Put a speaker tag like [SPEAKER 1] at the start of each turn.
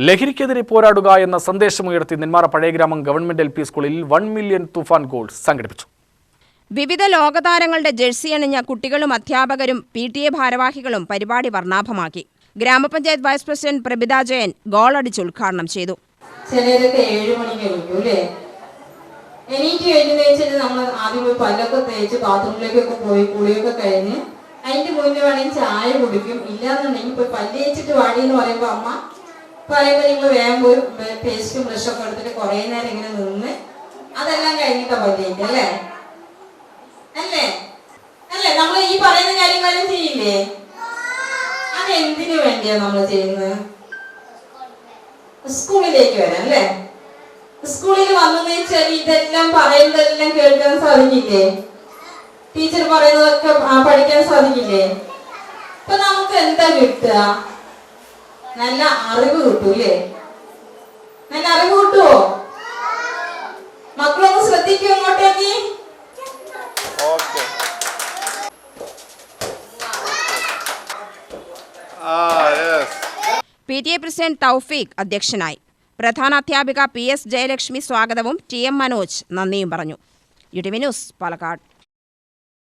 [SPEAKER 1] ലഹരിക്കെതിരെ പോരാടുക എന്ന സന്ദേശമുയർത്തി Nenmara പഴയഗ്രാമം government LP സ്കൂളിൽ 1 മില്യൺ തുഫാൻ ഗോൾസ് സംഘടിപ്പിച്ചു.
[SPEAKER 2] വിവിധ ലോകതാരങ്ങളുടെ ജേഴ്സി അണിഞ്ഞ കുട്ടികളും അധ്യാപകരും PTA ഭാരവാഹികളും പരിപാടി വർണ്ണാഭമാക്കി. ഗ്രാമപഞ്ചായത്ത് വൈസ് പ്രസിഡന്റ് പ്രഭിത ജയൻ ഗോളടിച്ച് ഉദ്ഘാടനം ചെയ്തു.
[SPEAKER 3] ചിലരൊക്കെ 7 മണിക്ക് കഴിയും അല്ലേ? എനിക്ക് കഴിഞ്ഞെന്ന് നമ്മൾ ആദ്യം പോയി പല്ലൊക്കെ തേച്ച് ബാത്റൂമിലേക്കൊക്കെ പോയി കുളിയൊക്കെ കഴിഞ്ഞ് അതിന്റെ മുന്നേ വേണമെങ്കിൽ ചായ കുടിക്കും. ഇല്ലാന്നുണ്ടെങ്കിൽ പോയി പല്ല് തേച്ചിട്ട് വാടി എന്ന് പറയുമ്പോൾ അമ്മ പറയുമ്പോൾ നിങ്ങൾ വേഗം പോയി പേസ്റ്റും ബ്രഷൊക്കെ എടുത്തിട്ട് കുറേ നേരം ഇങ്ങനെ നിന്ന് അതെല്ലാം കഴിഞ്ഞിട്ടാ പല്ലേറ്റ് അല്ലേ അല്ലേ അല്ലേ നമ്മൾ ഈ പറയുന്ന കാര്യങ്ങളെല്ലാം ചെയ്യില്ലേ? അതെന്തിനു വേണ്ടിയാ നമ്മൾ ചെയ്യുന്നത്? സ്കൂളിലേക്ക് വരാം അല്ലേ? സ്കൂളിൽ വന്നെന്ന് വെച്ചാൽ ഇതെല്ലാം പറയുന്നതെല്ലാം കേൾക്കാൻ സാധിക്കില്ലേ? ടീച്ചർ പറയുന്നതൊക്കെ പഠിക്കാൻ സാധിക്കില്ലേ? അപ്പൊ നമുക്ക് എന്താ കിട്ടുക? നല്ല അറിവ് കിട്ടൂല്ലേ? നല്ല അറിവ് കിട്ടുവോ? മക്കളൊന്ന് ശ്രദ്ധിക്കൂ അങ്ങോട്ടേക്ക്.
[SPEAKER 2] PTA പ്രസിഡന്റ് തൗഫീഖ് അധ്യക്ഷനായി. പ്രധാനാധ്യാപിക PS ജയലക്ഷ്മി സ്വാഗതവും TM മനോജ് നന്ദിയും പറഞ്ഞു. UTV news Palakkad.